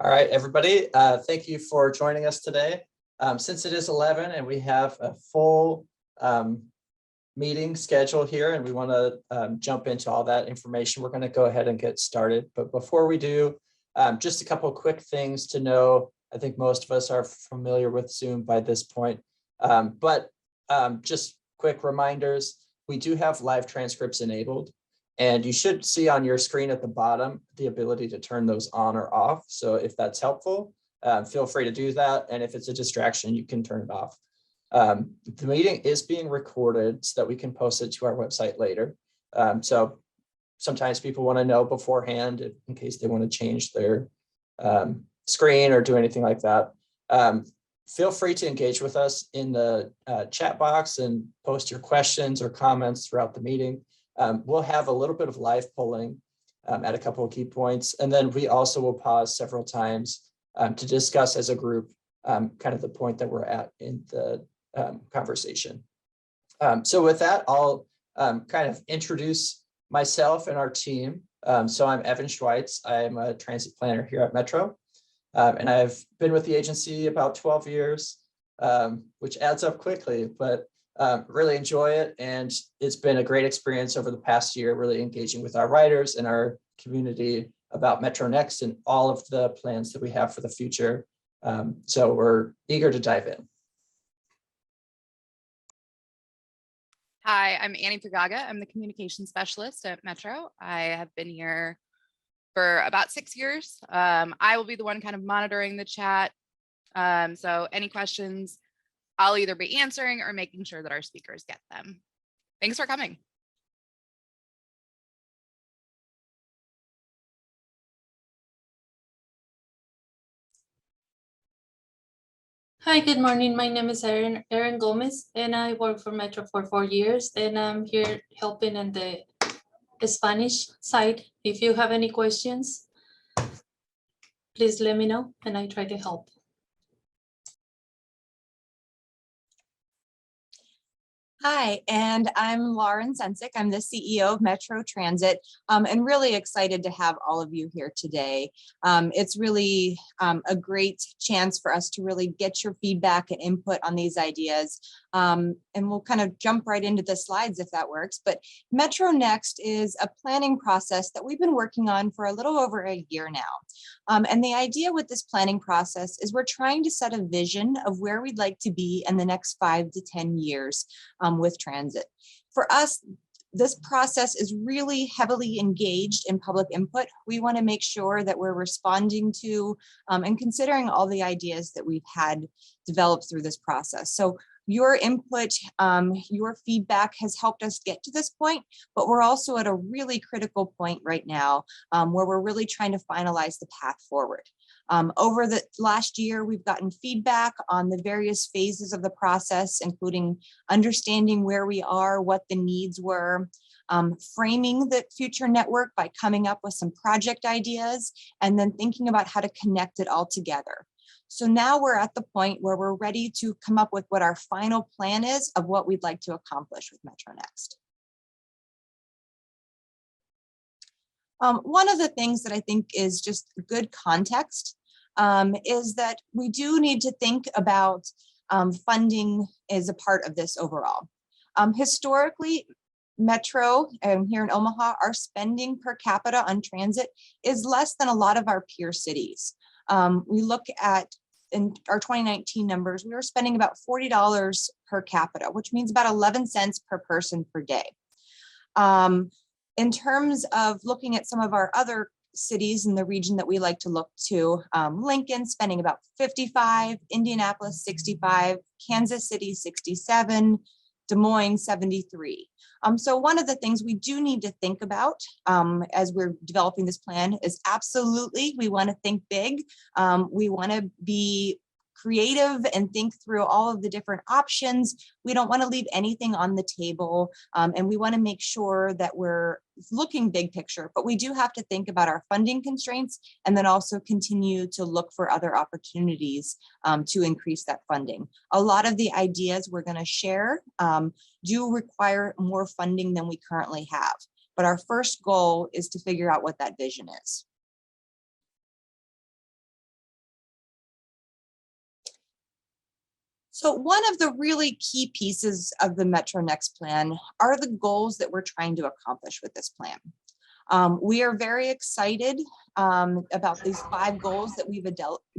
All right, everybody, thank you for joining us today. Since it is 11 and we have a full meeting schedule here and we want to jump into all that information, we're going to go ahead and get started. But before we do, just a couple of quick things to know. I think most of us are familiar with Zoom by this point, but just quick reminders. We do have live transcripts enabled. And you should see on your screen at the bottom the ability to turn those on or off. So if that's helpful, feel free to do that. And if it's a distraction, you can turn it off. The meeting is being recorded so that we can post it to our website later. So sometimes people want to know beforehand in case they want to change their screen or do anything like that. Feel free to engage with us in the chat box and post your questions or comments throughout the meeting. We'll have a little bit of live polling at a couple of key points. And then we also will pause several times to discuss as a group kind of the point that we're at in the conversation. So with that, I'll kind of introduce myself and our team. So I'm Evan Schweitz. I'm a transit planner here at Metro. And I've been with the agency about 12 years, which adds up quickly, but really enjoy it. And it's been a great experience over the past year, really engaging with our writers and our community about MetroNEXT and all of the plans that we have for the future. So we're eager to dive in. Hi, I'm Annie Pagaga. I'm the communication specialist at Metro. I have been here for about 6 years. I will be the one kind of monitoring the chat. So any questions, I'll either be answering or making sure that our speakers get them. Thanks for coming. Hi, good morning. My name is Erin Gomez, and I work for Metro for 4 years, and I'm here helping in the Spanish side. If you have any questions, please let me know, and I try to help. Hi, and I'm Lauren Sensick. I'm the CEO of Metro Transit, and really excited to have all of you here today. It's really a great chance for us to really get your feedback and input on these ideas. And we'll kind of jump right into the slides if that works. But MetroNEXT is a planning process that we've been working on for a little over a year now. And the idea with this planning process is we're trying to set a vision of where we'd like to be in the next 5 to 10 years with transit. For us, this process is really heavily engaged in public input. We want to make sure that we're responding to and considering all the ideas that we've had developed through this process. So your input, your feedback has helped us get to this point, but we're also at a really critical point right now where we're really trying to finalize the path forward. Over the last year, we've gotten feedback on the various phases of the process, including understanding where we are, what the needs were, framing the future network by coming up with some project ideas, and then thinking about how to connect it all together. So now we're at the point where we're ready to come up with what our final plan is of what we'd like to accomplish with MetroNEXT. One of the things that I think is just good context is that we do need to think about funding as a part of this overall. Historically, Metro here in Omaha, our spending per capita on transit is less than a lot of our peer cities. We look at in our 2019 numbers, we were spending about $40 per capita, which means about 11 cents per person per day. In terms of looking at some of our other cities in the region that we like to look to, Lincoln spending about 55, Indianapolis 65, Kansas City 67, Des Moines 73. So one of the things we do need to think about as we're developing this plan is absolutely we want to think big. We want to be creative and think through all of the different options. We don't want to leave anything on the table, and we want to make sure that we're looking big picture, but we do have to think about our funding constraints and then also continue to look for other opportunities to increase that funding. A lot of the ideas we're going to share do require more funding than we currently have, but our first goal is to figure out what that vision is. So one of the really key pieces of the MetroNEXT plan are the goals that we're trying to accomplish with this plan. We are very excited about these 5 goals that we've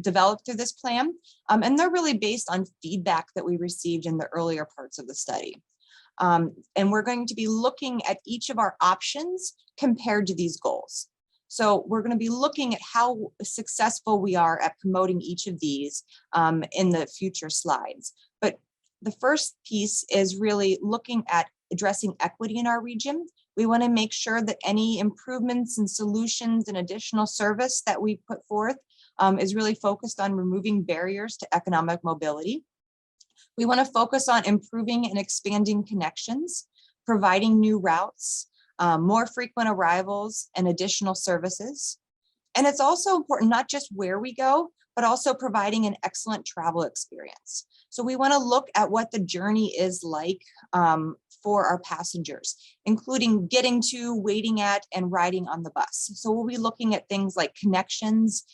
developed through this plan, and they're really based on feedback that we received in the earlier parts of the study. And we're going to be looking at each of our options compared to these goals. So we're going to be looking at how successful we are at promoting each of these in the future slides. But the first piece is really looking at addressing equity in our region. We want to make sure that any improvements and solutions and additional service that we put forth is really focused on removing barriers to economic mobility. We want to focus on improving and expanding connections, providing new routes, more frequent arrivals, and additional services. And it's also important not just where we go, but also providing an excellent travel experience. So we want to look at what the journey is like for our passengers, including getting to, waiting at, and riding on the bus. So we'll be looking at things like connections,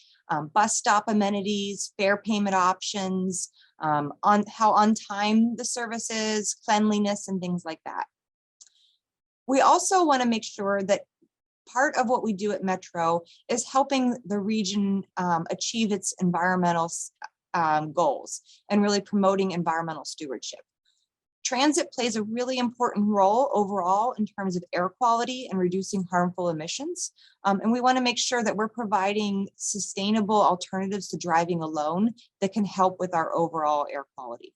bus stop amenities, fare payment options, on how on time the service is, cleanliness, and things like that. We also want to make sure that part of what we do at Metro is helping the region achieve its environmental goals and really promoting environmental stewardship. Transit plays a really important role overall in terms of air quality and reducing harmful emissions. And we want to make sure that we're providing sustainable alternatives to driving alone that can help with our overall air quality.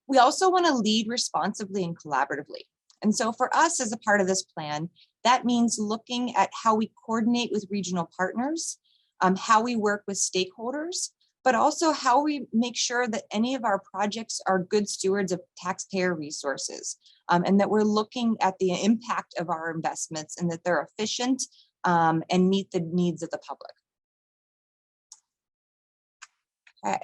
We also want to lead responsibly and collaboratively. And so for us as a part of this plan, that means looking at how we coordinate with regional partners, how we work with stakeholders, but also how we make sure that any of our projects are good stewards of taxpayer resources, and that we're looking at the impact of our investments and that they're efficient and meet the needs of the public. Okay,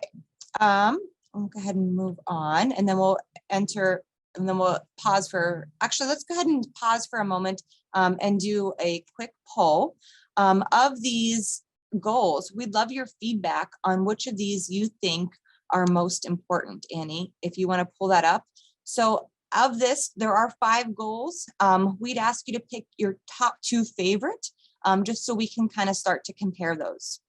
I'll go ahead and move on, and then we'll pause for, actually, let's go ahead and pause for a moment and do a quick poll of these goals. We'd love your feedback on which of these you think are most important. Annie, if you want to pull that up. So of this, there are 5 goals. We'd ask you to pick your top 2 favorite, just so we can kind of start to compare those.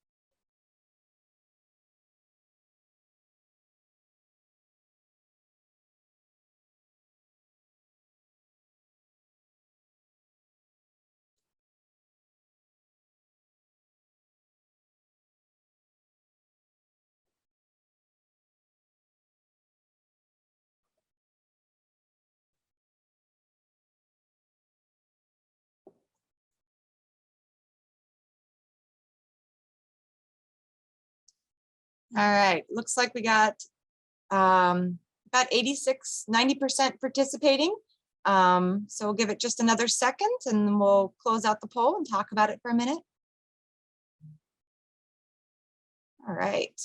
All right, looks like we got about 90% participating. So we'll give it just another second and then we'll close out the poll and talk about it for a minute. All right.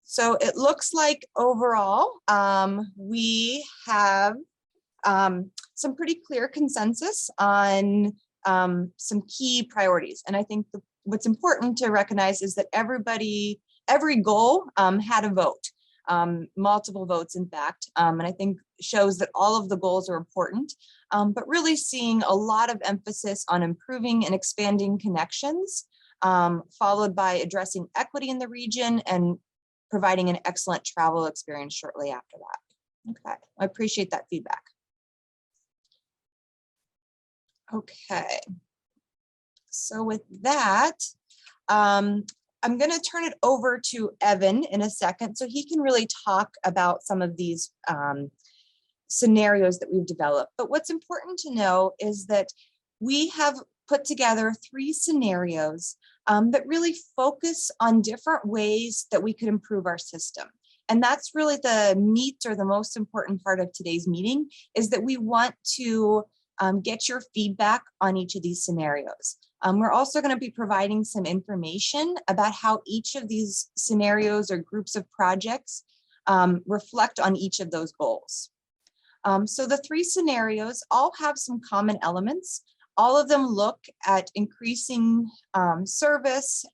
So it looks like overall we have some pretty clear consensus on some key priorities. And I think what's important to recognize is that every goal had a vote, multiple votes, in fact, and I think shows that all of the goals are important, but really seeing a lot of emphasis on improving and expanding connections, followed by addressing equity in the region and providing an excellent travel experience shortly after that. Okay, I appreciate that feedback. Okay. So with that, I'm going to turn it over to Evan in a second so he can really talk about some of these scenarios that we've developed. But what's important to know is that we have put together 3 scenarios that really focus on different ways that we could improve our system. And that's really the meat or the most important part of today's meeting, is that we want to get your feedback on each of these scenarios. We're also going to be providing some information about how each of these scenarios or groups of projects reflect on each of those goals. So the 3 scenarios all have some common elements. All of them look at increasing service,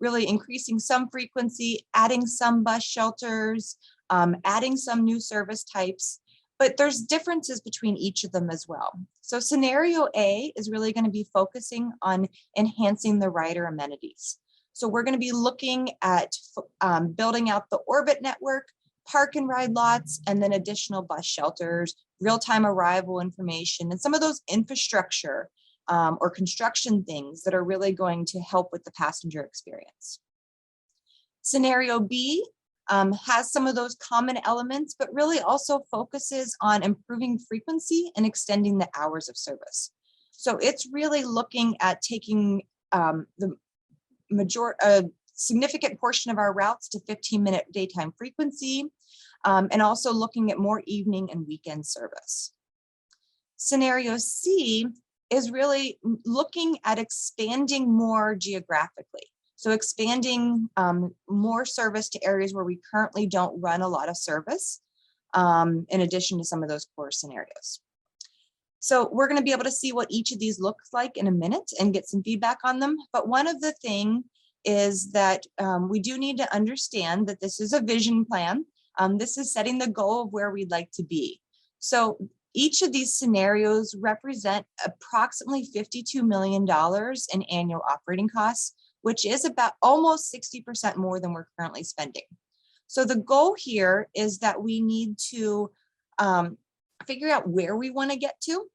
really increasing some frequency, adding some bus shelters, adding some new service types, but there's differences between each of them as well. So scenario A is really going to be focusing on enhancing the rider amenities. So we're going to be looking at building out the orbit network, park and ride lots, and then additional bus shelters, real-time arrival information, and some of those infrastructure or construction things that are really going to help with the passenger experience. Scenario B has some of those common elements, but really also focuses on improving frequency and extending the hours of service. So it's really looking at taking the significant portion of our routes to 15-minute daytime frequency, and also looking at more evening and weekend service. Scenario C is really looking at expanding more geographically. So expanding more service to areas where we currently don't run a lot of service, in addition to some of those core scenarios. So we're going to be able to see what each of these looks like in a minute and get some feedback on them. But one of the things is that we do need to understand that this is a vision plan. This is setting the goal of where we'd like to be. So each of these scenarios represent approximately $52 million in annual operating costs, which is about almost 60% more than we're currently spending. So the goal here is that we need to figure out where we want to get to,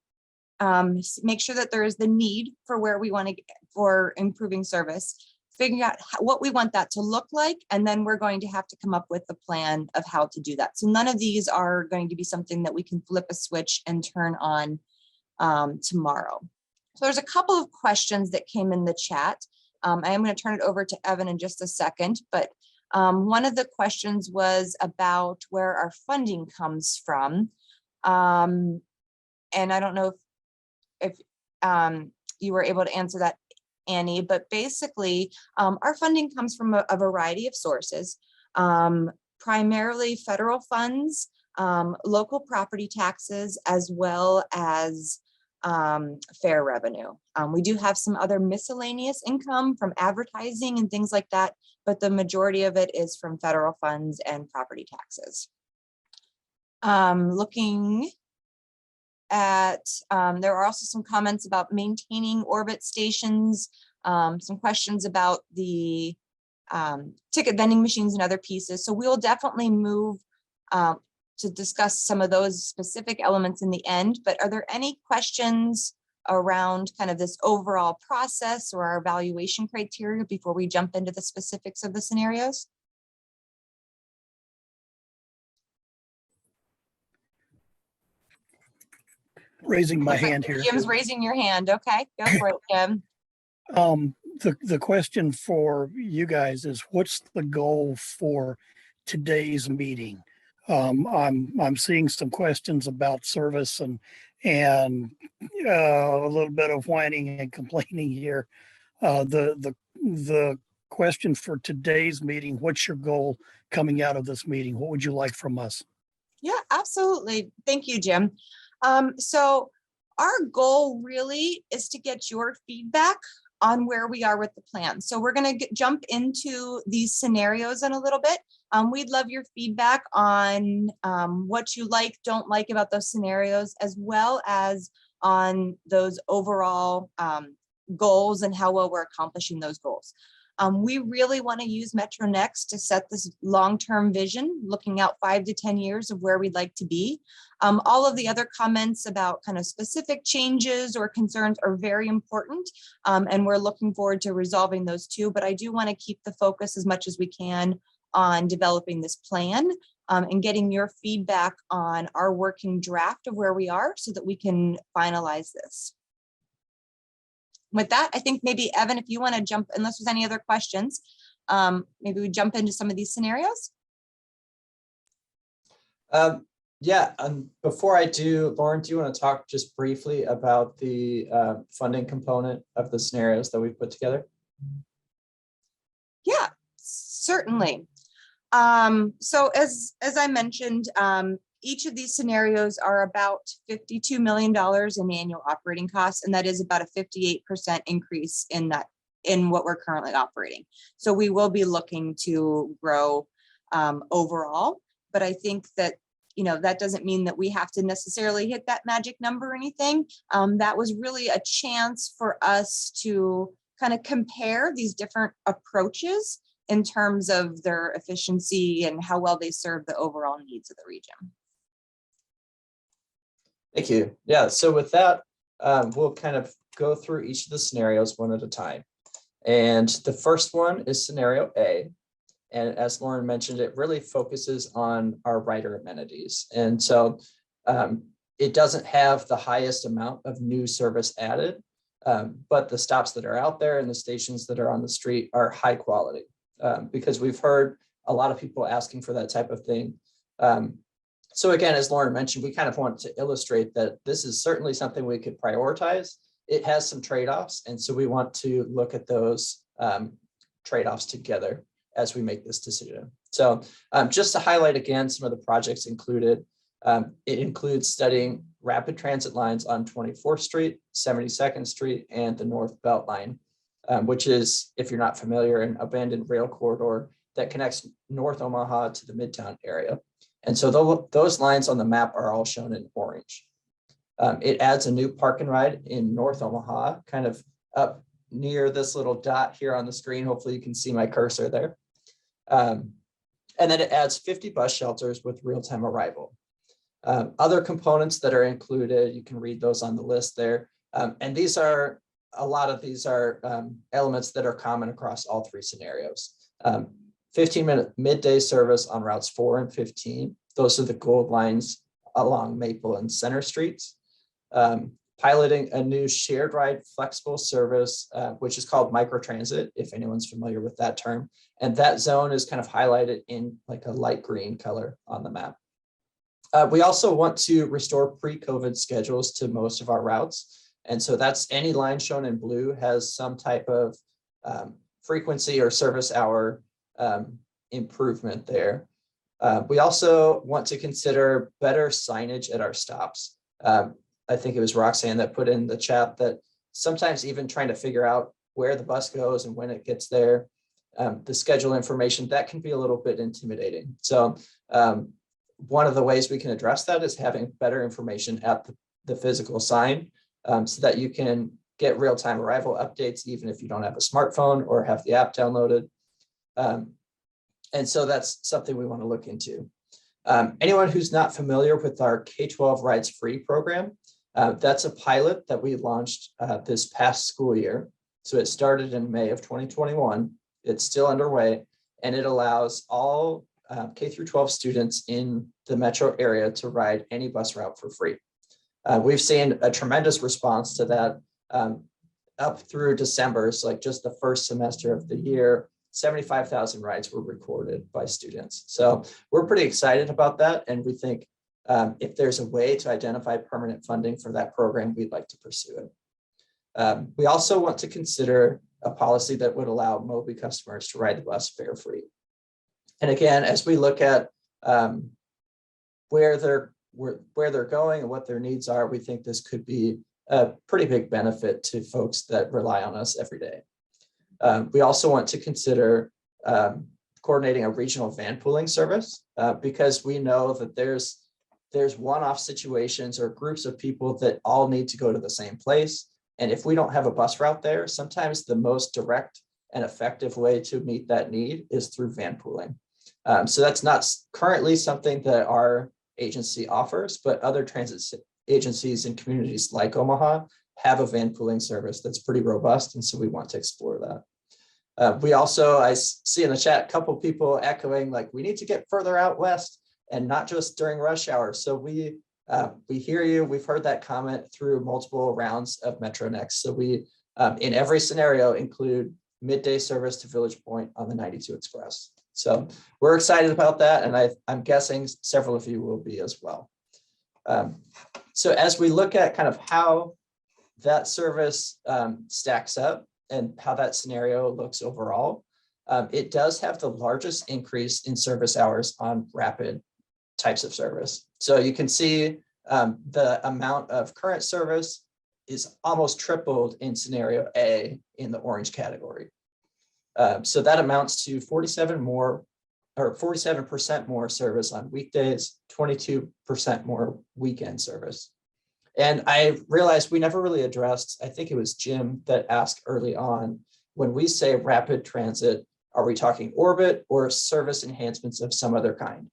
make sure that there is the need for where we want to get for improving service, figuring out what we want that to look like, and then we're going to have to come up with a plan of how to do that. So none of these are going to be something that we can flip a switch and turn on tomorrow. So there's a couple of questions that came in the chat. I am going to turn it over to Evan in just a second, but one of the questions was about where our funding comes from. And I don't know if you were able to answer that, Annie, but basically our funding comes from a variety of sources, primarily federal funds, local property taxes, as well as fare revenue. We do have some other miscellaneous income from advertising and things like that, but the majority of it is from federal funds and property taxes. Looking at, there are also some comments about maintaining orbit stations, some questions about the ticket vending machines and other pieces. So we'll definitely move to discuss some of those specific elements in the end, but are there any questions around kind of this overall process or our evaluation criteria before we jump into the specifics of the scenarios? Raising my hand here. Jim's raising your hand. Okay, go for it, Jim. The question for you guys is, what's the goal for today's meeting? I'm seeing some questions about service and a little bit of whining and complaining here. The question for today's meeting, what's your goal coming out of this meeting? What would you like from us? Yeah, absolutely. Thank you, Jim. So our goal really is to get your feedback on where we are with the plan. So we're going to jump into these scenarios in a little bit. We'd love your feedback on what you like, don't like about those scenarios, as well as on those overall goals and how well we're accomplishing those goals. We really want to use MetroNEXT to set this long-term vision, looking out 5 to 10 years of where we'd like to be. All of the other comments about kind of specific changes or concerns are very important, and we're looking forward to resolving those too. But I do want to keep the focus as much as we can on developing this plan and getting your feedback on our working draft of where we are so that we can finalize this. With that, I think maybe Evan, if you want to jump, unless there's any other questions, maybe we jump into some of these scenarios. Yeah, before I do, Lauren, do you want to talk just briefly about the funding component of the scenarios that we've put together? Yeah, certainly. So as I mentioned, each of these scenarios are about $52 million in annual operating costs, and that is about a 58% increase in that in what we're currently operating. So we will be looking to grow overall, but I think that, you know, that doesn't mean that we have to necessarily hit that magic number or anything. That was really a chance for us to kind of compare these different approaches in terms of their efficiency and how well they serve the overall needs of the region. Thank you. Yeah, so with that, we'll kind of go through each of the scenarios one at a time. And the first one is scenario A. And as Lauren mentioned, it really focuses on our rider amenities. And so it doesn't have the highest amount of new service added, but the stops that are out there and the stations that are on the street are high quality, because we've heard a lot of people asking for that type of thing. So again, as Lauren mentioned, we kind of want to illustrate that this is certainly something we could prioritize. It has some trade-offs, and so we want to look at those trade-offs together as we make this decision. So just to highlight again some of the projects included, it includes studying rapid transit lines on 24th Street, 72nd Street, and the North Belt Line, which is, if you're not familiar, an abandoned rail corridor that connects North Omaha to the Midtown area. And so those lines on the map are all shown in orange. It adds a new park and ride in North Omaha, kind of up near this little dot here on the screen. Hopefully you can see my cursor there. And then it adds 50 bus shelters with real-time arrival. Other components that are included, you can read those on the list there. And a lot of these are elements that are common across all three scenarios. 15-minute midday service on routes 4 and 15. Those are the gold lines along Maple and Center Streets. Piloting a new shared ride flexible service, which is called Microtransit, if anyone's familiar with that term. And that zone is kind of highlighted in like a light green color on the map. We also want to restore pre-COVID schedules to most of our routes. And so that's any line shown in blue has some type of frequency or service hour improvement there. We also want to consider better signage at our stops. I think it was Roxanne that put in the chat that sometimes even trying to figure out where the bus goes and when it gets there, the schedule information, that can be a little bit intimidating. So one of the ways we can address that is having better information at the physical sign, so that you can get real-time arrival updates, even if you don't have a smartphone or have the app downloaded. And so that's something we want to look into. Anyone who's not familiar with our K-12 Rides Free program, that's a pilot that we launched this past school year. So it started in May of 2021. It's still underway, and it allows all K through 12 students in the metro area to ride any bus route for free. We've seen a tremendous response to that up through December. So like just the first semester of the year, 75,000 rides were recorded by students. So we're pretty excited about that. And we think if there's a way to identify permanent funding for that program, we'd like to pursue it. We also want to consider a policy that would allow Moby customers to ride the bus fare free. And again, as we look at where they're going and what their needs are, we think this could be a pretty big benefit to folks that rely on us every day. We also want to consider coordinating a regional van pooling service because we know that there's one-off situations or groups of people that all need to go to the same place. And if we don't have a bus route there, sometimes the most direct and effective way to meet that need is through van pooling. So that's not currently something that our agency offers, but other transit agencies in communities like Omaha have a van pooling service that's pretty robust. And so we want to explore that. We also, I see in the chat, a couple of people echoing like we need to get further out west and not just during rush hour. So we hear you. We've heard that comment through multiple rounds of MetroNEXT. So we, in every scenario, include midday service to Village Point on the 92 Express. So we're excited about that. And I'm guessing several of you will be as well. So as we look at kind of how that service stacks up and how that scenario looks overall, it does have the largest increase in service hours on rapid types of service. So you can see the amount of current service is almost tripled in scenario A in the orange category. So that amounts to 47% more service on weekdays, 22% more weekend service. And I realized we never really addressed, I think it was Jim that asked early on, when we say rapid transit, are we talking orbit or service enhancements of some other kind?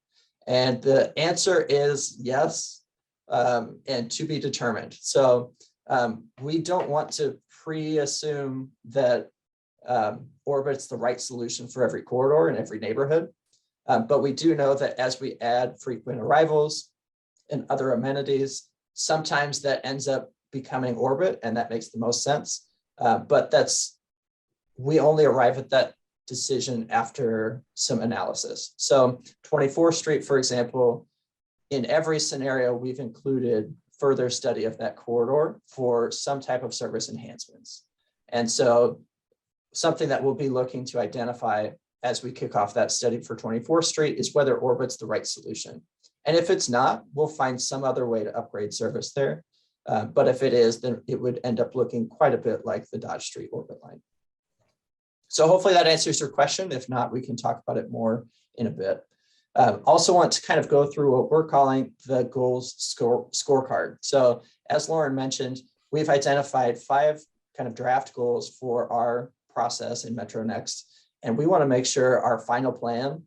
And the answer is yes, and to be determined. So we don't want to pre-assume that orbit's the right solution for every corridor in every neighborhood. But we do know that as we add frequent arrivals and other amenities, sometimes that ends up becoming orbit, and that makes the most sense. But we only arrive at that decision after some analysis. So 24th Street, for example, in every scenario, we've included further study of that corridor for some type of service enhancements. And so something that we'll be looking to identify as we kick off that study for 24th Street is whether orbit's the right solution. And if it's not, we'll find some other way to upgrade service there. But if it is, then it would end up looking quite a bit like the Dodge Street orbit line. So hopefully that answers your question. If not, we can talk about it more in a bit. Also want to kind of go through what we're calling the goals scorecard. So as Lauren mentioned, we've identified 5 kind of draft goals for our process in MetroNEXT. And we want to make sure our final plan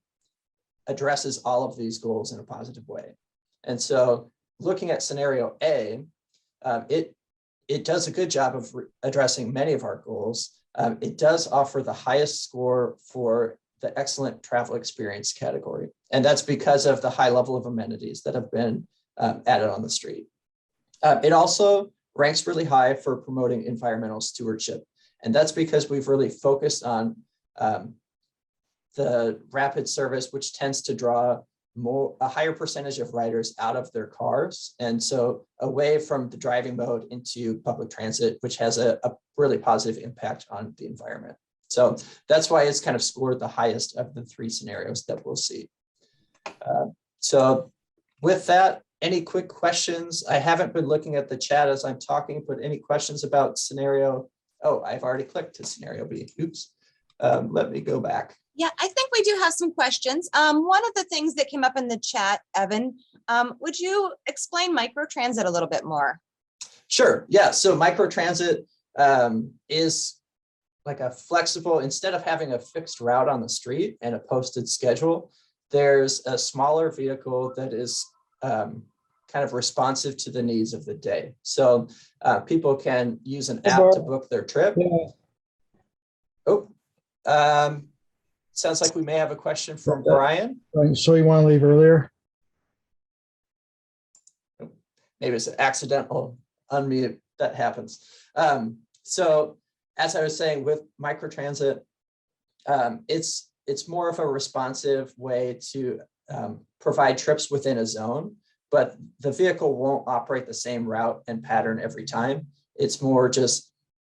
addresses all of these goals in a positive way. And so looking at scenario A, it does a good job of addressing many of our goals. It does offer the highest score for the excellent travel experience category. And that's because of the high level of amenities that have been added on the street. It also ranks really high for promoting environmental stewardship. And that's because we've really focused on the rapid service, which tends to draw a higher percentage of riders out of their cars. And so away from the driving mode into public transit, which has a really positive impact on the environment. So that's why it's kind of scored the highest of the 3 scenarios that we'll see. So with that, any quick questions? I haven't been looking at the chat as I'm talking, but any questions about scenario? Oh, I've already clicked to scenario B. Oops. Let me go back. Yeah, I think we do have some questions. One of the things that came up in the chat, Evan, would you explain microtransit a little bit more? Sure. Yeah. So microtransit is like a flexible, instead of having a fixed route on the street and a posted schedule, there's a smaller vehicle that is kind of responsive to the needs of the day. So people can use an app to book their trip. Yeah. Oh, sounds like we may have a question from Brian. So you want to leave earlier? Maybe it's an accidental unmute that happens. So as I was saying, with microtransit, it's more of a responsive way to provide trips within a zone, but the vehicle won't operate the same route and pattern every time. It's more just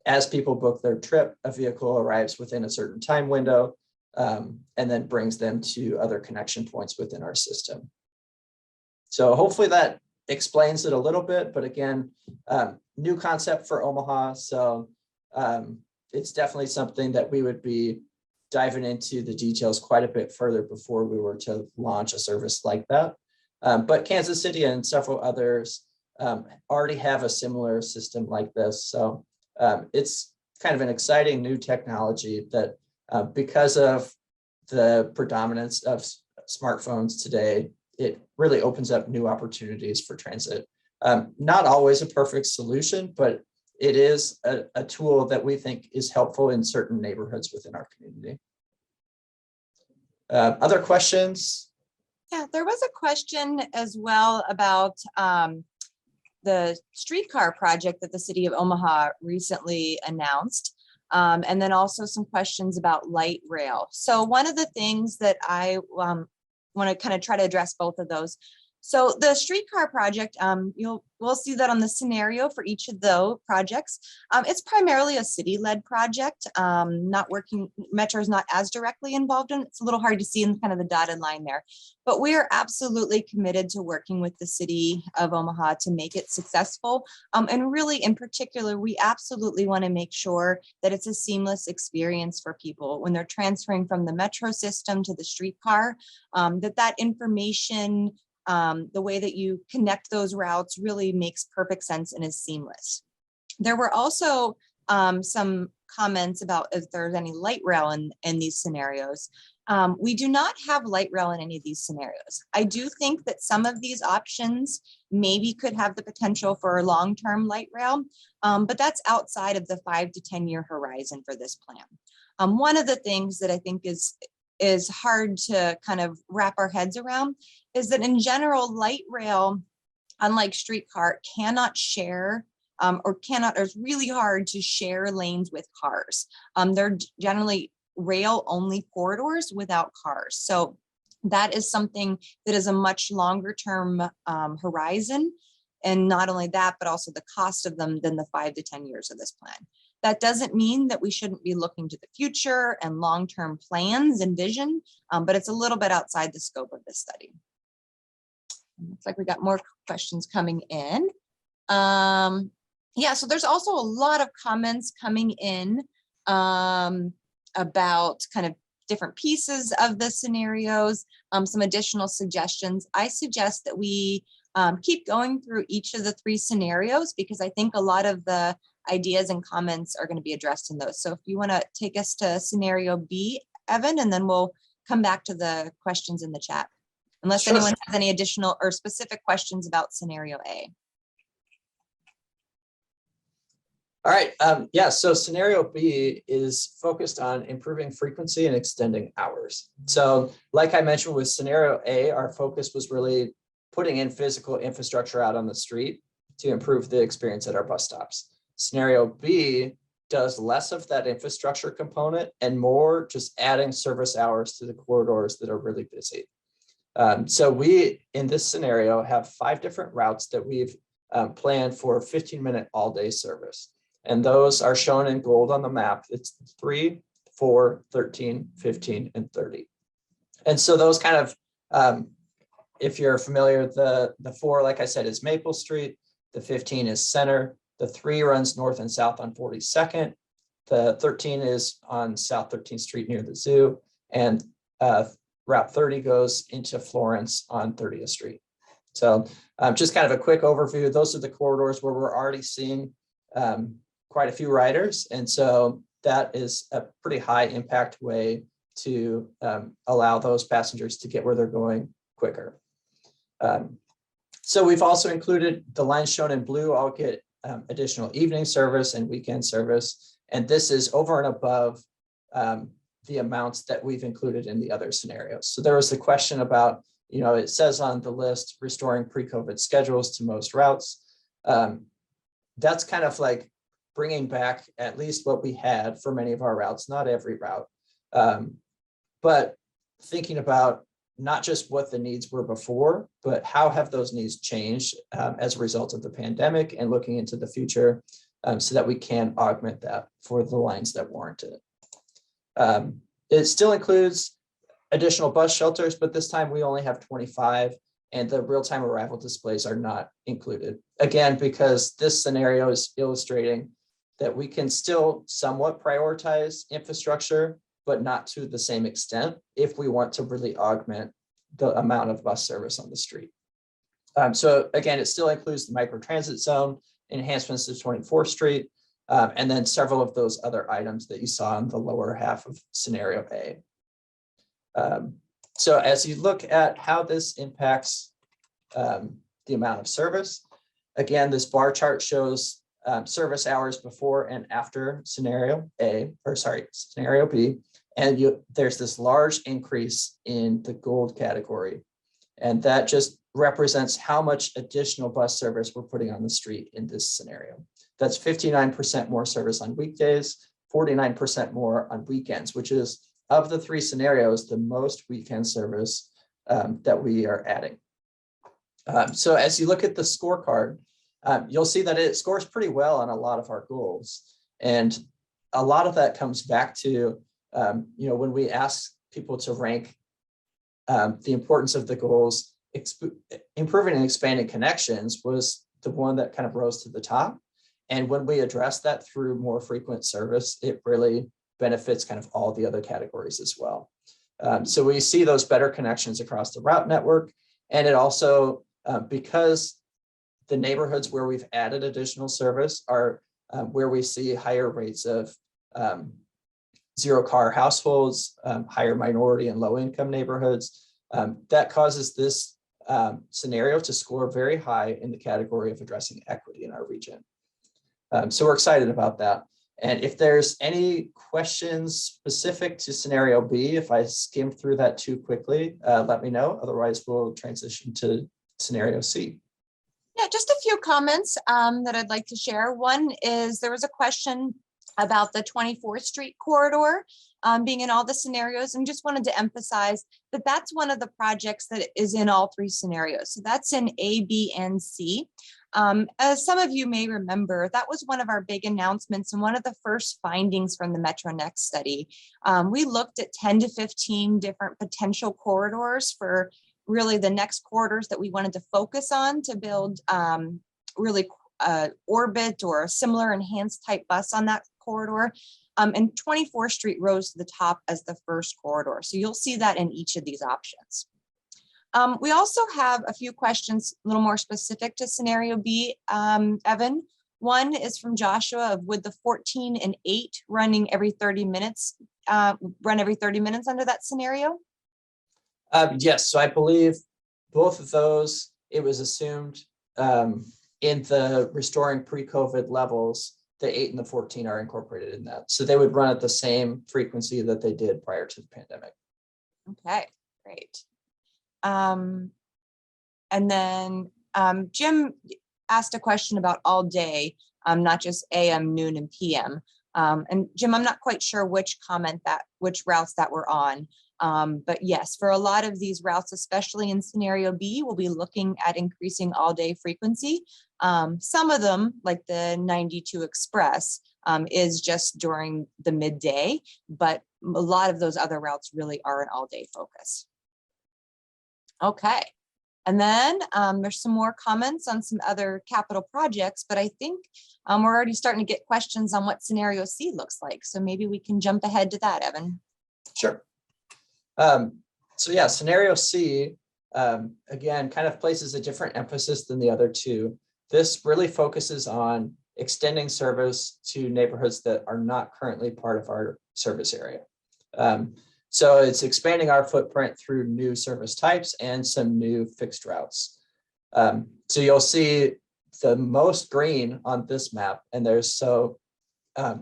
as people book their trip, a vehicle arrives within a certain time window and then brings them to other connection points within our system. So hopefully that explains it a little bit, but again, new concept for Omaha. So it's definitely something that we would be diving into the details quite a bit further before we were to launch a service like that. But Kansas City and several others already have a similar system like this. So it's kind of an exciting new technology that because of the predominance of smartphones today, it really opens up new opportunities for transit. Not always a perfect solution, but it is a tool that we think is helpful in certain neighborhoods within our community. Other questions? Yeah, there was a question as well about the Streetcar Project that the city of Omaha recently announced. And then also some questions about light rail. So one of the things that I want to kind of try to address both of those. So the Streetcar Project, we'll see that on the scenario for each of the projects. It's primarily a city-led project, Metro is not as directly involved in it. It's a little hard to see in kind of the dotted line there, but we are absolutely committed to working with the city of Omaha to make it successful. And really in particular, we absolutely want to make sure that it's a seamless experience for people when they're transferring from the Metro system to the streetcar, that information, the way that you connect those routes really makes perfect sense and is seamless. There were also some comments about if there's any light rail in these scenarios. We do not have light rail in any of these scenarios. I do think that some of these options maybe could have the potential for long-term light rail, but that's outside of the 5 to 10 year horizon for this plan. One of the things that I think is hard to kind of wrap our heads around is that in general, light rail, unlike streetcar, cannot share or it's really hard to share lanes with cars. They're generally rail only corridors without cars. So that is something that is a much longer term horizon. And not only that, but also the cost of them than the 5 to 10 years of this plan. That doesn't mean that we shouldn't be looking to the future and long-term plans and vision, but it's a little bit outside the scope of this study. Looks like we got more questions coming in. Yeah, so there's also a lot of comments coming in about kind of different pieces of the scenarios, some additional suggestions. I suggest that we keep going through each of the 3 scenarios because I think a lot of the ideas and comments are going to be addressed in those. So if you want to take us to scenario B, Evan, and then we'll come back to the questions in the chat. Unless Sure. anyone has any additional or specific questions about scenario A. All right, yeah, so scenario B is focused on improving frequency and extending hours. So like I mentioned with scenario A, our focus was really putting in physical infrastructure out on the street to improve the experience at our bus stops. Scenario B does less of that infrastructure component and more just adding service hours to the corridors that are really busy. So we, in this scenario, have 5 different routes that we've planned for 15-minute all-day service. And those are shown in gold on the map. It's 3, 4, 13, 15, and 30. And so those kind of, if you're familiar, the 4, like I said, is Maple Street. The 15 is Center. The 3 runs north and south on 42nd. The 13 is on South 13th Street near the zoo. And Route 30 goes into Florence on 30th Street. So just kind of a quick overview. Those are the corridors where we're already seeing quite a few riders. And so that is a pretty high impact way to allow those passengers to get where they're going quicker. So we've also included the lines shown in blue. I'll get additional evening service and weekend service. And this is over and above the amounts that we've included in the other scenarios. So there was the question about, you know, it says on the list, restoring pre-COVID schedules to most routes. That's kind of like bringing back at least what we had for many of our routes, not every route, but thinking about not just what the needs were before, but how have those needs changed as a result of the pandemic and looking into the future so that we can augment that for the lines that warrant it. It still includes additional bus shelters, but this time we only have 25 and the real-time arrival displays are not included. Again, because this scenario is illustrating that we can still somewhat prioritize infrastructure, but not to the same extent if we want to really augment the amount of bus service on the street. So again, it still includes the microtransit zone, enhancements to 24th Street, and then several of those other items that you saw in the lower half of scenario A. So as you look at how this impacts the amount of service, again, this bar chart shows service hours before and after scenario B. And there's this large increase in the gold category. And that just represents how much additional bus service we're putting on the street in this scenario. That's 59% more service on weekdays, 49% more on weekends, which is, of the 3 scenarios, the most weekend service that we are adding. So as you look at the scorecard, you'll see that it scores pretty well on a lot of our goals. And a lot of that comes back to, when we ask people to rank the importance of the goals, improving and expanding connections was the one that kind of rose to the top. And when we address that through more frequent service, it really benefits kind of all the other categories as well. So we see those better connections across the route network. And it also, because the neighborhoods where we've added additional service are where we see higher rates of zero car households, higher minority and low income neighborhoods, that causes this scenario to score very high in the category of addressing equity in our region. So we're excited about that. And if there's any questions specific to scenario B, if I skim through that too quickly, let me know. Otherwise, we'll transition to scenario C. Yeah, just a few comments that I'd like to share. One is there was a question about the 24th Street corridor being in all the scenarios, and just wanted to emphasize that that's one of the projects that is in all three scenarios. So that's in A, B, and C. As some of you may remember, that was one of our big announcements and one of the first findings from the MetroNEXT study. We looked at 10 to 15 different potential corridors for really the next corridors that we wanted to focus on to build really orbit or a similar enhanced type bus on that corridor. And 24th Street rose to the top as the first corridor. So you'll see that in each of these options. We also have a few questions a little more specific to scenario B, Evan. One is from Joshua of would the 14 and 8 running every 30 minutes, run every 30 minutes under that scenario? Yes, so I believe both of those, it was assumed in the restoring pre-COVID levels, the 8 and the 14 are incorporated in that. So they would run at the same frequency that they did prior to the pandemic. Okay, great. And then Jim asked a question about all day, not just AM, noon, and PM. And Jim, I'm not quite sure which routes that were on. But yes, for a lot of these routes, especially in scenario B, we'll be looking at increasing all day frequency. Some of them, like the 92 Express, is just during the midday, but a lot of those other routes really are an all day focus. Okay, and then there's some more comments on some other capital projects, but I think we're already starting to get questions on what scenario C looks like. So maybe we can jump ahead to that, Evan. Sure. So yeah, scenario C, again, kind of places a different emphasis than the other two. This really focuses on extending service to neighborhoods that are not currently part of our service area. So it's expanding our footprint through new service types and some new fixed routes. So you'll see the most green on this map, and there's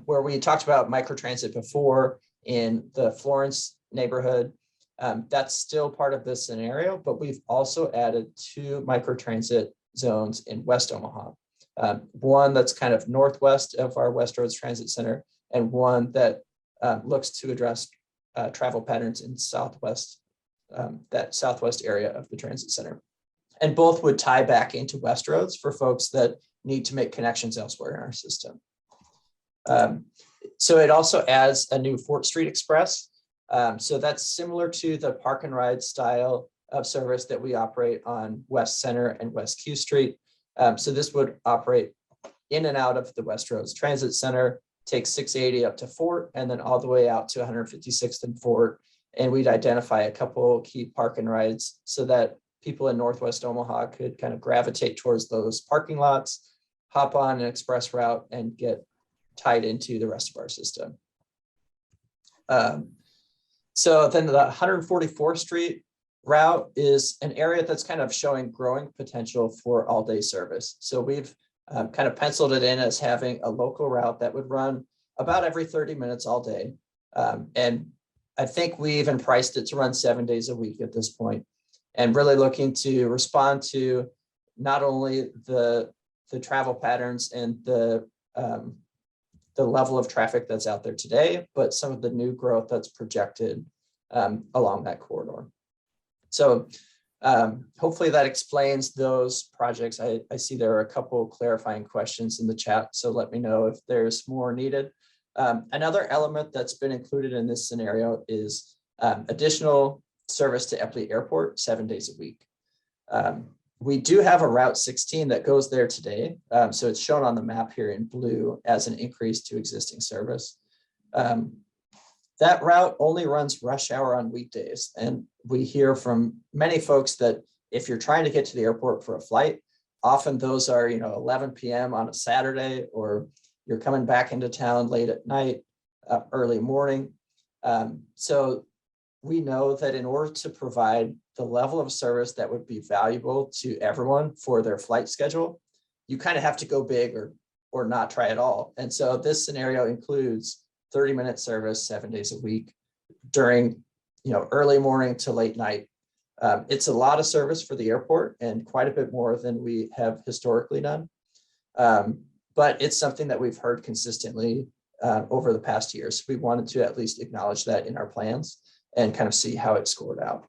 where we talked about microtransit before in the Florence neighborhood, that's still part of this scenario, but we've also added 2 microtransit zones in West Omaha. One that's kind of northwest of our West Roads Transit Center, and one that looks to address travel patterns in that southwest area of the transit center. And both would tie back into West Roads for folks that need to make connections elsewhere in our system. So it adds a new Fort Street Express. So that's similar to the park and ride style of service that we operate on West Center and West Q Street. So this would operate in and out of the West Roads Transit Center, take 680 up to Fort, and then all the way out to 156th and Fort. And we'd identify a couple key park and rides so that people in Northwest Omaha could kind of gravitate towards those parking lots, hop on an express route, and get tied into the rest of our system. So then the 144th Street route is an area that's kind of showing growing potential for all-day service. So we've kind of penciled it in as having a local route that would run about every 30 minutes all day. And I think we even priced it to run 7 days a week at this point, and really looking to respond to not only the travel patterns and the level of traffic that's out there today, but some of the new growth that's projected along that corridor. So Hopefully that explains those projects. I see there are a couple clarifying questions in the chat, so let me know if there's more needed. Another element that's been included in this scenario is additional service to Epley Airport 7 days a week. We do have a Route 16 that goes there today. So it's shown on the map here in blue as an increase to existing service. That route only runs rush hour on weekdays. And we hear from many folks that if you're trying to get to the airport for a flight, often those are, 11 p.m. on a Saturday, or you're coming back into town late at night, early morning. So we know that in order to provide the level of service that would be valuable to everyone for their flight schedule, you kind of have to go big or not try at all. And so this scenario includes 30-minute service 7 days a week during, early morning to late night. It's a lot of service for the airport and quite a bit more than we have historically done. But it's something that we've heard consistently over the past years. We wanted to at least acknowledge that in our plans and kind of see how it scored out.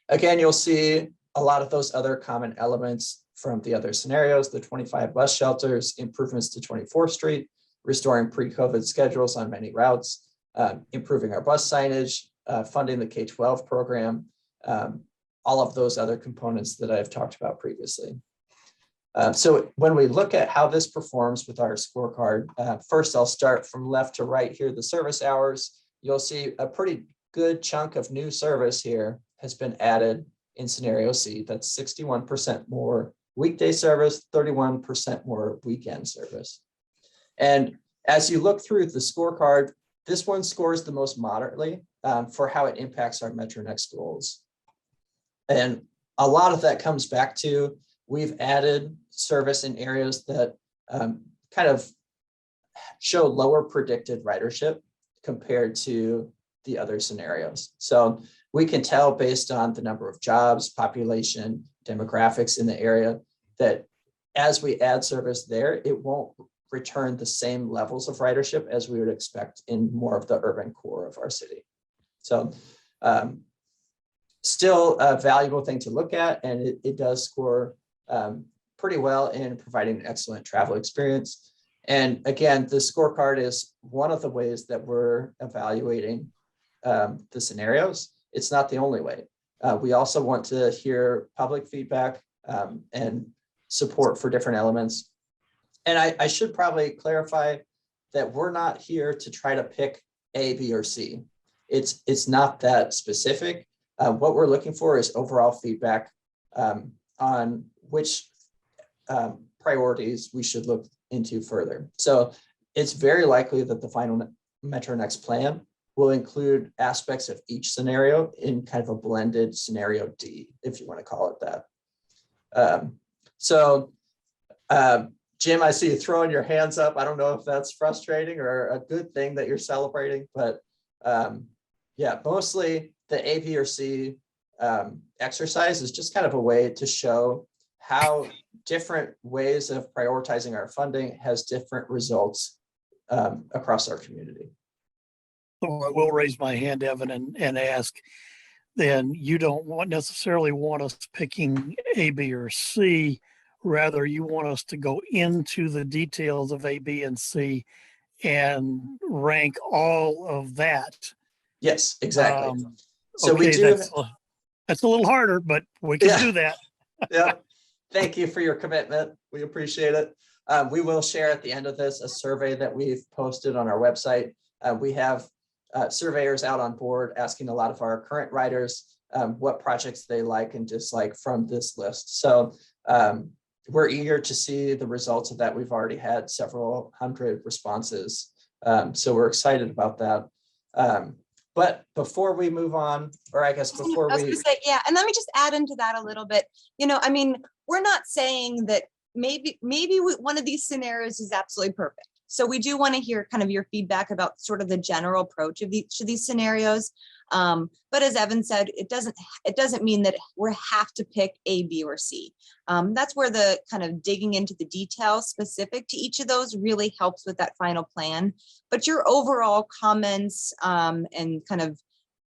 Again, you'll see a lot of those other common elements from the other scenarios, the 25 bus shelters, improvements to 24th Street, restoring pre-COVID schedules on many routes, improving our bus signage, funding the K-12 program, all of those other components that I've talked about previously. So when we look at how this performs with our scorecard, first I'll start from left to right here, the service hours. You'll see a pretty good chunk of new service here has been added in scenario C. That's 61% more weekday service, 31% more weekend service. And as you look through the scorecard, this one scores the most moderately for how it impacts our MetroNEXT goals. And a lot of that comes back to we've added service in areas that kind of show lower predicted ridership compared to the other scenarios. So we can tell based on the number of jobs, population, demographics in the area that as we add service there, it won't return the same levels of ridership as we would expect in more of the urban core of our city. So still a valuable thing to look at, and it does score pretty well in providing an excellent travel experience. And again, the scorecard is one of the ways that we're evaluating the scenarios. It's not the only way. We also want to hear public feedback and support for different elements. And I should probably clarify that we're not here to try to pick A, B, or C. It's not that specific. What we're looking for is overall feedback on which priorities we should look into further. So it's very likely that the final MetroNEXT plan will include aspects of each scenario in kind of a blended scenario D, if you want to call it that. Jim, I see you throwing your hands up. I don't know if that's frustrating or a good thing that you're celebrating, but yeah, mostly the A, B, or C exercise is just kind of a way to show how different ways of prioritizing our funding has different results across our community. So I will raise my hand, Evan, and ask, then you don't necessarily want us picking A, B, or C. Rather, you want us to go into the details of A, B, and C and rank all of that. Yes, exactly. So okay, we do. That's a little harder, but we can do that. Yeah. Thank you for your commitment. We appreciate it. We will share at the end of this a survey that we've posted on our website. We have surveyors out on board asking a lot of our current riders what projects they like and dislike from this list. So we're eager to see the results of that. We've already had several hundred responses. So we're excited about that. But before we move on, or I guess before I was gonna say, yeah, and let me just add into that a little bit. I mean, we're not saying that maybe one of these scenarios is absolutely perfect. So we do want to hear kind of your feedback about sort of the general approach of each of these scenarios. But as Evan said, it doesn't mean that we have to pick A, B, or C. That's where the kind of digging into the details specific to each of those really helps with that final plan. But your overall comments and kind of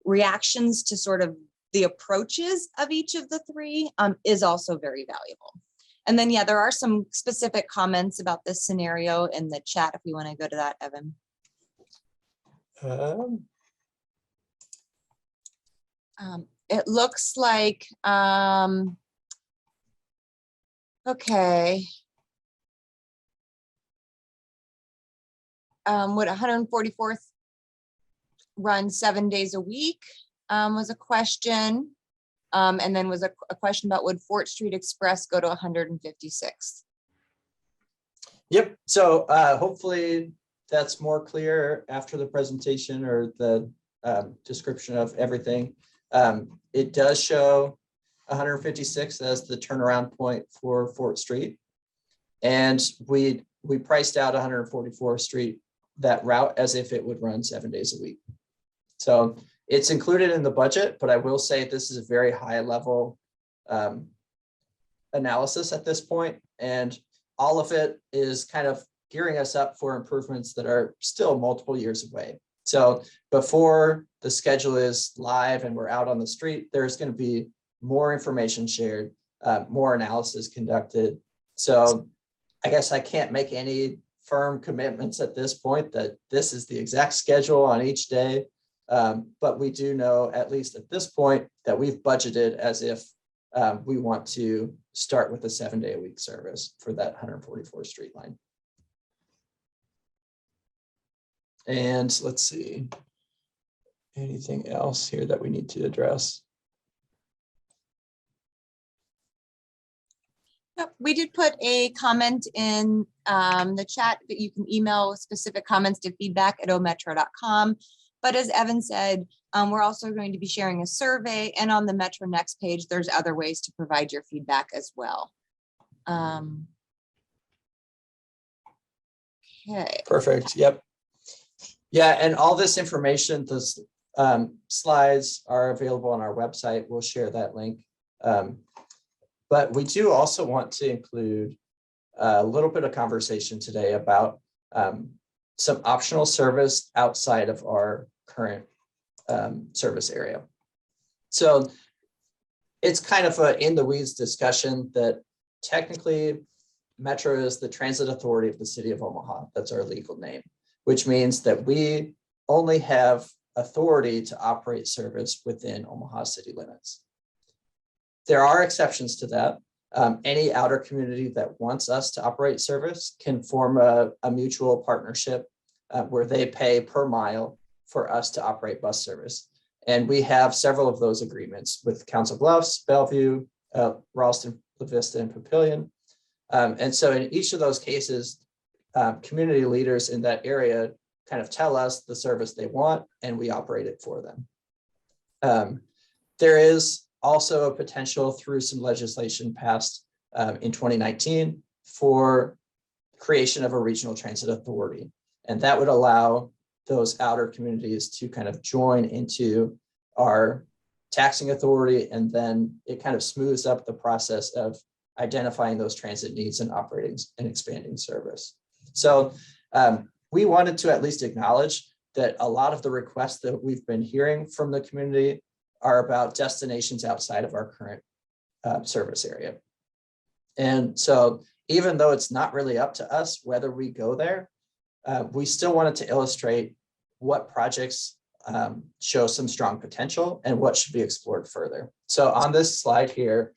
reactions to sort of the approaches of each of the three is also very valuable. And then, yeah, there are some specific comments about this scenario in the chat if we want to go to that, Evan. It looks like, okay. Would 144th run 7 days a week was a question. And then was a question about would Fort Street Express go to 156th? Yep. So hopefully that's more clear after the presentation or the description of everything. It does show 156 as the turnaround point for Fort Street. And we priced out 144th Street, that route, as if it would run 7 days a week. So it's included in the budget, but I will say this is a very high level analysis at this point, and all of it is kind of gearing us up for improvements that are still multiple years away. So before the schedule is live and we're out on the street, there's going to be more information shared, more analysis conducted. So I guess I can't make any firm commitments at this point that this is the exact schedule on each day. But we do know, at least at this point, that we've budgeted as if we want to start with a 7 day a week service for that 144th Street line. And let's see, anything else here that we need to address? We did put a comment in the chat that you can email specific comments to feedback@ometro.com. But as Evan said, we're also going to be sharing a survey, and on the MetroNEXT page, there's other ways to provide your feedback as well. Okay. Perfect. Yep. Yeah, and all this information, the slides are available on our website. We'll share that link. But we do also want to include a little bit of conversation today about some optional service outside of our current service area. So it's kind of a in the weeds discussion that technically Metro is the transit authority of the city of Omaha. That's our legal name, which means that we only have authority to operate service within Omaha city limits. There are exceptions to that. Any outer community that wants us to operate service can form a mutual partnership where they pay per mile for us to operate bus service. And we have several of those agreements with Council Bluffs, Bellevue, Ralston, La Vista, and Papillion. And so in each of those cases, community leaders in that area kind of tell us the service they want, and we operate it for them. There is also a potential through some legislation passed in 2019 for creation of a regional transit authority. And that would allow those outer communities to kind of join into our taxing authority, and then it kind of smooths up the process of identifying those transit needs and operating and expanding service. So we wanted to at least acknowledge that a lot of the requests that we've been hearing from the community are about destinations outside of our current service area. And so even though it's not really up to us whether we go there, we still wanted to illustrate what projects show some strong potential and what should be explored further. So on this slide here,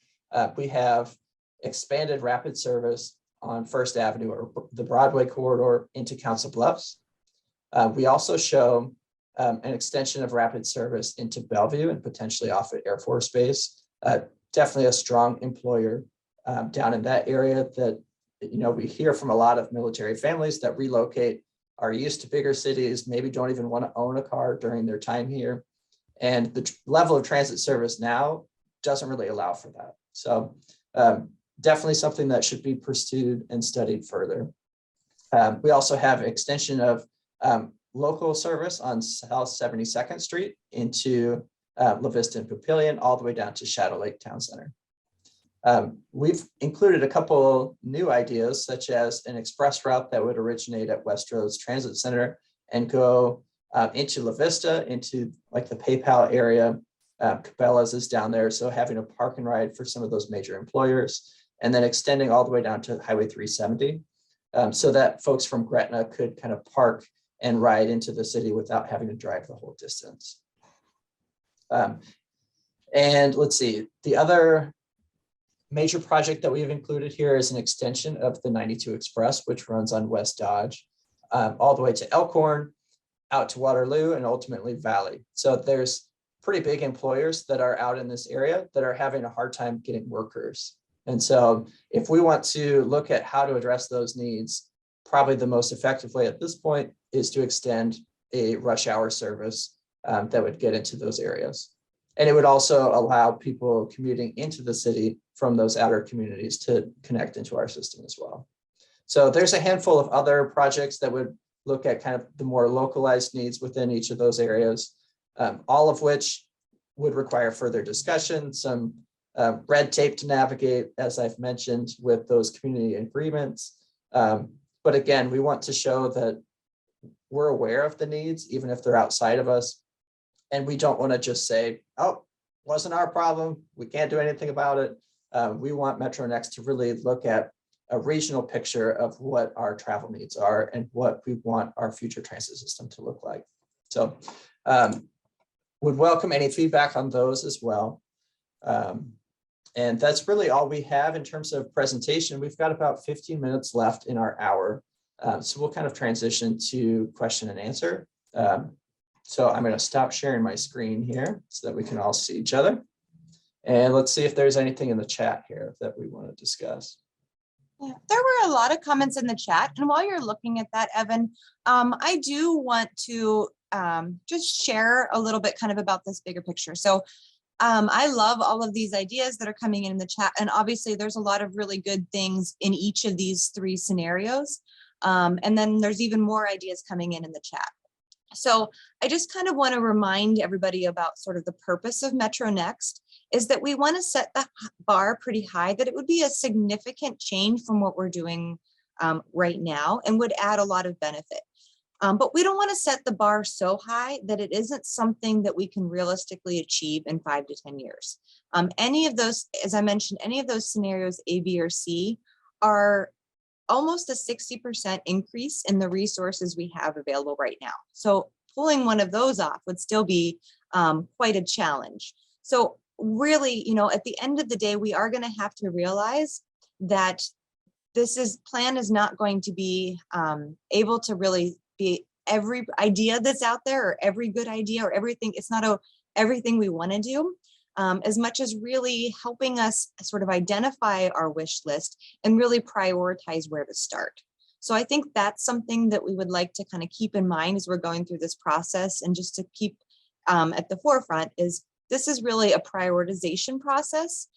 we have expanded rapid service on First Avenue or the Broadway corridor into Council Bluffs. We also show an extension of rapid service into Bellevue and potentially off at Air Force Base. Definitely a strong employer down in that area that, you know, we hear from a lot of military families that relocate, are used to bigger cities, maybe don't even want to own a car during their time here. And the level of transit service now doesn't really allow for that. So definitely something that should be pursued and studied further. We also have extension of local service on South 72nd Street into La Vista and Papillion, all the way down to Shadow Lake Town Center. We've included a couple new ideas, such as an express route that would originate at Westroads Transit Center and go into La Vista, into like the PayPal area, Cabela's is down there. So having a park and ride for some of those major employers, and then extending all the way down to Highway 370. So that folks from Gretna could kind of park and ride into the city without having to drive the whole distance. And let's see, the other major project that we have included here is an extension of the 92 Express, which runs on West Dodge, all the way to Elkhorn, out to Waterloo, and ultimately Valley. So there's pretty big employers that are out in this area that are having a hard time getting workers. And so if we want to look at how to address those needs, probably the most effective way at this point is to extend a rush hour service that would get into those areas. And it would also allow people commuting into the city from those outer communities to connect into our system as well. So there's a handful of other projects that would look at kind of the more localized needs within each of those areas, all of which would require further discussion, some red tape to navigate, as I've mentioned, with those community agreements. But again, we want to show that we're aware of the needs, even if they're outside of us. And we don't want to just say, oh, wasn't our problem, we can't do anything about it. We want MetroNEXT to really look at a regional picture of what our travel needs are and what we want our future transit system to look like. So would welcome any feedback on those as well. And that's really all we have in terms of presentation. We've got about 15 minutes left in our hour. So we'll kind of transition to question and answer. So I'm going to stop sharing my screen here so that we can all see each other. And let's see if there's anything in the chat here that we want to discuss. Yeah, there were a lot of comments in the chat. And while you're looking at that, Evan, I do want to just share a little bit kind of about this bigger picture. So I love all of these ideas that are coming in the chat. And obviously there's a lot of really good things in each of these 3 scenarios. And then there's even more ideas coming in the chat. So I just kind of want to remind everybody about sort of the purpose of MetroNEXT is that we want to set the bar pretty high, that it would be a significant change from what we're doing right now and would add a lot of benefit. But we don't want to set the bar so high that it isn't something that we can realistically achieve in 5 to 10 years. Any of those, as I mentioned, any of those scenarios A, B, or C are almost a 60% increase in the resources we have available right now. So pulling one of those off would still be quite a challenge. So really, you know, at the end of the day, we are going to have to realize that this plan is not going to be able to really be every idea that's out there or every good idea or everything. It's not everything we want to do. As much as really helping us sort of identify our wish list and really prioritize where to start. So I think that's something that we would like to kind of keep in mind as we're going through this process, and just to keep at the forefront is this is really a prioritization process,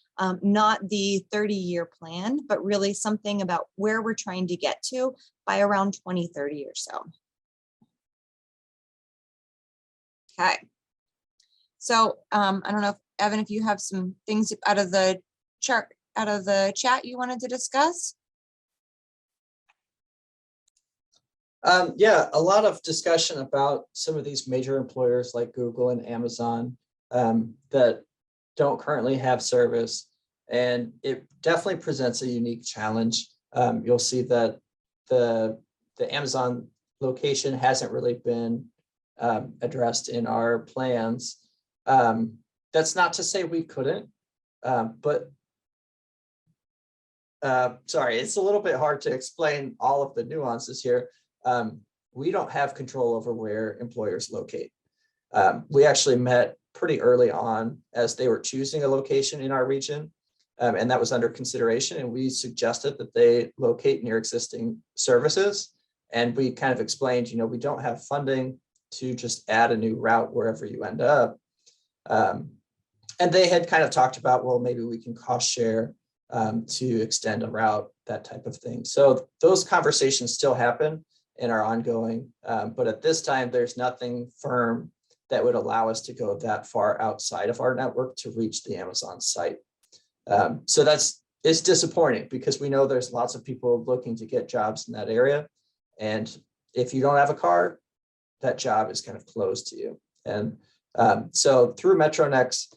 not the 30-year plan, but really something about where we're trying to get to by around 2030 or so. Okay. So I don't know if Evan, if you have some things out of the chat you wanted to discuss. Yeah, a lot of discussion about some of these major employers like Google and Amazon that don't currently have service, and it definitely presents a unique challenge. You'll see that the Amazon location hasn't really been addressed in our plans. That's not to say we couldn't, but sorry, it's a little bit hard to explain all of the nuances here. We don't have control over where employers locate. We actually met pretty early on as they were choosing a location in our region, and that was under consideration. And we suggested that they locate near existing services. And we kind of explained, you know, we don't have funding to just add a new route wherever you end up. And they had kind of talked about, well, maybe we can cost share to extend a route, that type of thing. So those conversations still happen and are ongoing. But at this time, there's nothing firm that would allow us to go that far outside of our network to reach the Amazon site. So it's disappointing because we know there's lots of people looking to get jobs in that area. And if you don't have a car, that job is kind of closed to you. And So through MetroNEXT,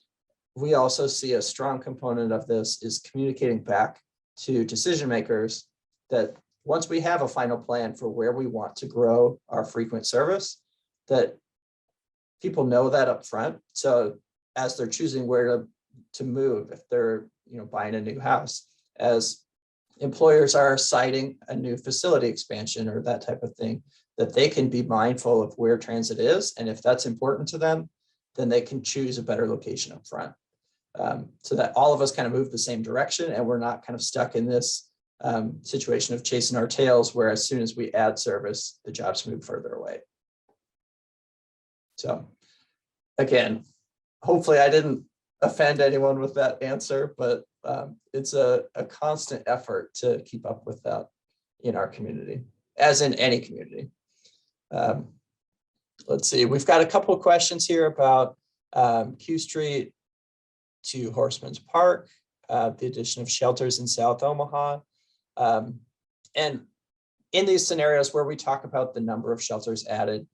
we also see a strong component of this is communicating back to decision makers that once we have a final plan for where we want to grow our frequent service, that people know that up front. So as they're choosing where to move, if they're buying a new house, as employers are citing a new facility expansion or that type of thing, that they can be mindful of where transit is. And if that's important to them, then they can choose a better location up front. So that all of us kind of move the same direction and we're not kind of stuck in this situation of chasing our tails, where as soon as we add service, the jobs move further away. So again, hopefully I didn't offend anyone with that answer, but it's a constant effort to keep up with that in our community, as in any community. Let's see, we've got a couple of questions here about Q Street to Horseman's Park, the addition of shelters in South Omaha. And in these scenarios where we talk about the number of shelters added,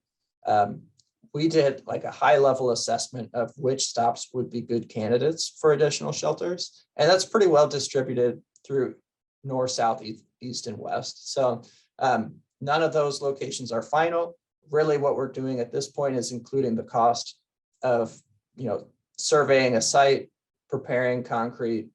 we did like a high level assessment of which stops would be good candidates for additional shelters. And that's pretty well distributed through north, south, east, and west. So none of those locations are final. Really what we're doing at this point is including the cost of, surveying a site, preparing concrete,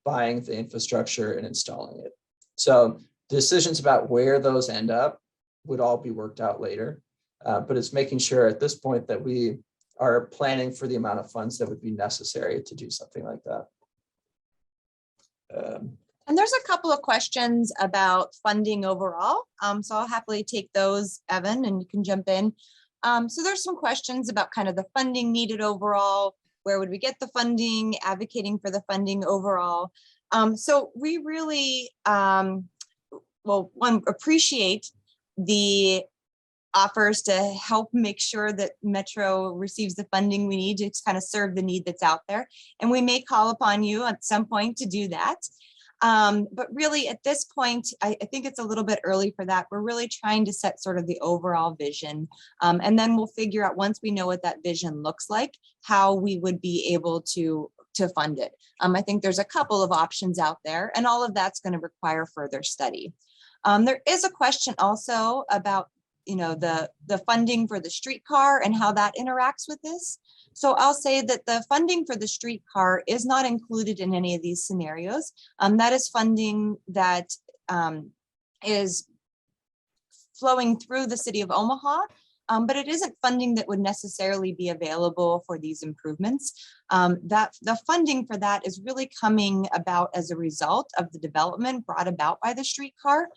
buying the infrastructure, and installing it. So decisions about where those end up would all be worked out later. But it's making sure at this point that we are planning for the amount of funds that would be necessary to do something like that. And there's a couple of questions about funding overall. So I'll happily take those, Evan, and you can jump in. So there's some questions about kind of the funding needed overall. Where would we get the funding, advocating for the funding overall? So we really, appreciate the offers to help make sure that Metro receives the funding we need to kind of serve the need that's out there. And we may call upon you at some point to do that. But really at this point, I think it's a little bit early for that. We're really trying to set sort of the overall vision. And then we'll figure out, once we know what that vision looks like, how we would be able to fund it. I think there's a couple of options out there, and all of that's going to require further study. There is a question also about the funding for the streetcar and how that interacts with this. So I'll say that the funding for the streetcar is not included in any of these scenarios. That is funding that is flowing through the city of Omaha, but it isn't funding that would necessarily be available for these improvements. That the funding for that is really coming about as a result of the development brought about by the streetcar.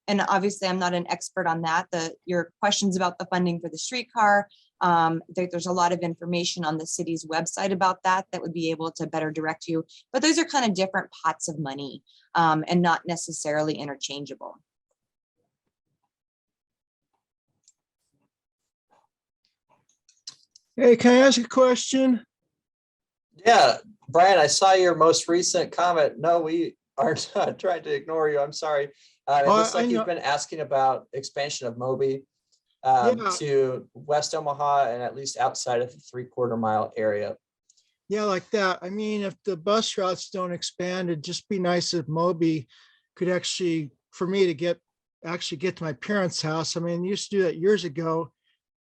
And obviously, I'm not an expert on that. Your questions about the funding for the streetcar, there's a lot of information on the city's website about that would be able to better direct you. But those are kind of different pots of money and not necessarily interchangeable. Hey, can I ask a question? Yeah, Brian, I saw your most recent comment. No, we aren't trying to ignore you. I'm sorry. It looks like you've been asking about expansion of Moby to West Omaha and at least outside of the 3/4 mile area. Yeah, like that. I mean, if the bus routes don't expand, it'd just be nice if Moby could actually, for me to get to my parents' house. I mean, they used to do that years ago.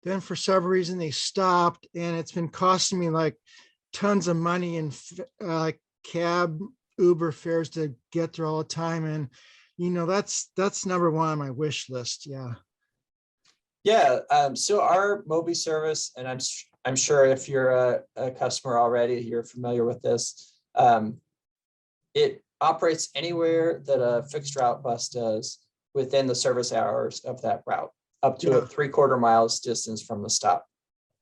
Then for some reason they stopped, and it's been costing me like tons of money in cab, Uber fares to get there all the time. And that's number one on my wish list. Yeah. Yeah. So our Moby service, and I'm sure if you're a customer already, you're familiar with this. It operates anywhere that a fixed route bus does within the service hours of that route, up to a 3/4 miles distance from the stop.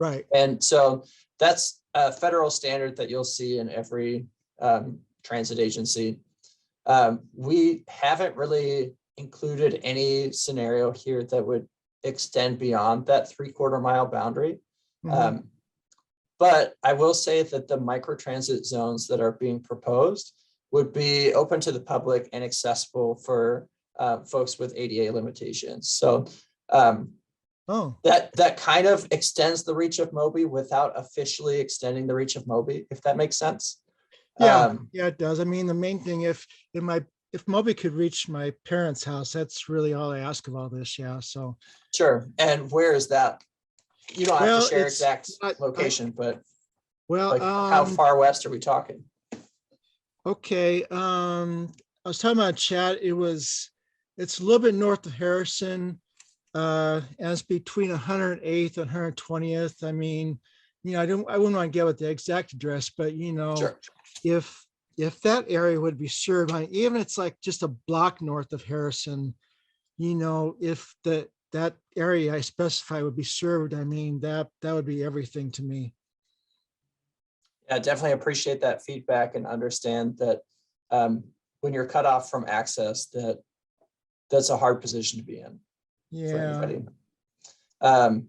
Right. And so that's a federal standard that you'll see in every transit agency. We haven't really included any scenario here that would extend beyond that 3/4 mile boundary. Mhm. But I will say that the microtransit zones that are being proposed would be open to the public and accessible for folks with ADA limitations. So Oh, that kind of extends the reach of Moby without officially extending the reach of Moby, if that makes sense. yeah, yeah, it does. I mean, the main thing, if Moby could reach my parents' house, that's really all I ask of all this. Yeah. So, Sure. And where is that? You don't have to well, share it's exact not- location, but well, like how far west are we talking? okay. I was talking about chat. It's a little bit north of Harrison. And it's between 108th and 120th. I mean, I wouldn't want to get with the exact address, but Sure. if that area would be served, even it's like just a block north of Harrison, if that area I specify would be served, I mean, that would be everything to me. Yeah, definitely appreciate that feedback and understand that when you're cut off from access, that's a hard position to be in for Yeah, anybody. And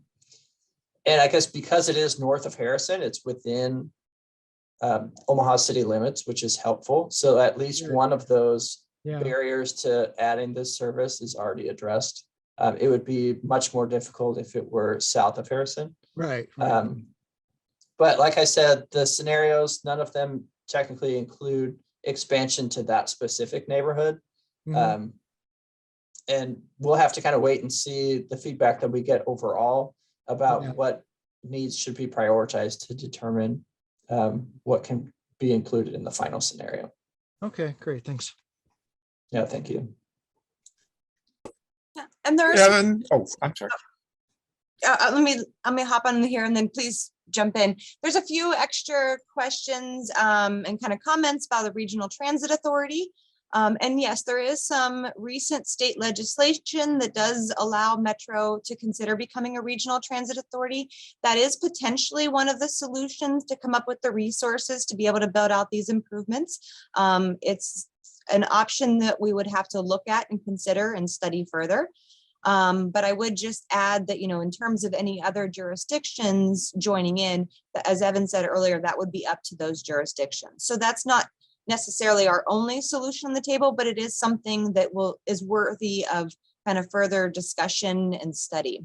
I guess because it is north of Harrison, it's within Omaha city limits, which is helpful. So at least Sure. one of those yeah, barriers to adding this service is already addressed. It would be much more difficult if it were south of Harrison. right. But like I said, the scenarios, none of them technically include expansion to that specific neighborhood. Mhm. And we'll have to kind of wait and see the feedback that we get overall about Yeah. what needs should be prioritized to determine what can be included in the final scenario. Okay, great, thanks. Yeah, thank you. Yeah, and there are some, Oh, I'm sorry. let me hop on here and then please jump in. There's a few extra questions and kind of comments about the Regional Transit Authority. And yes, there is some recent state legislation that does allow Metro to consider becoming a regional transit authority. That is potentially one of the solutions to come up with the resources to be able to build out these improvements. It's an option that we would have to look at and consider and study further. But I would just add that, in terms of any other jurisdictions joining in, as Evan said earlier, that would be up to those jurisdictions. So that's not necessarily our only solution on the table, but it is something that is worthy of kind of further discussion and study.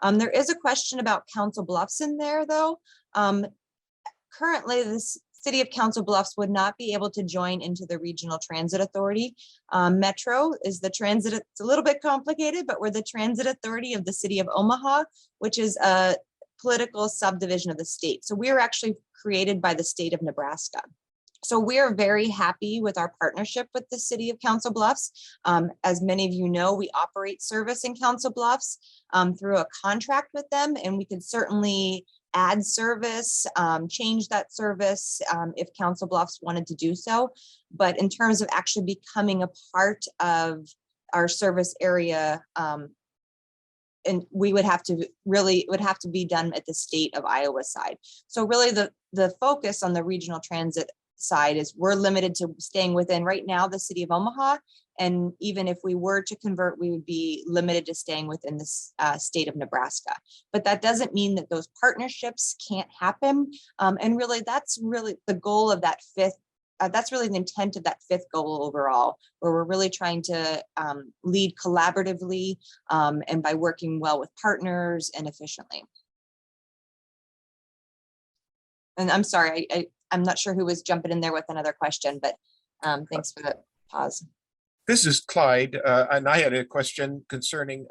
There is a question about Council Bluffs in there, though. Currently, this City of Council Bluffs would not be able to join into the Regional Transit Authority. Metro is the transit, it's a little bit complicated, but we're the transit authority of the City of Omaha, which is a political subdivision of the state. So we are actually created by the state of Nebraska. So we're very happy with our partnership with the City of Council Bluffs. As many of you know, we operate service in Council Bluffs through a contract with them, and we could certainly add service, change that service if Council Bluffs wanted to do so. But in terms of actually becoming a part of our service area, and we would have to be done at the state of Iowa side. So really the focus on the regional transit side is we're limited to staying within right now the City of Omaha. And even if we were to convert, we would be limited to staying within the state of Nebraska. But that doesn't mean that those partnerships can't happen. And really, that's really the goal of that fifth. That's really the intent of that fifth goal overall, where we're really trying to lead collaboratively and by working well with partners and efficiently. And I'm sorry, I'm not sure who was jumping in there with another question, but thanks for the pause. This is Clyde, and I had a question concerning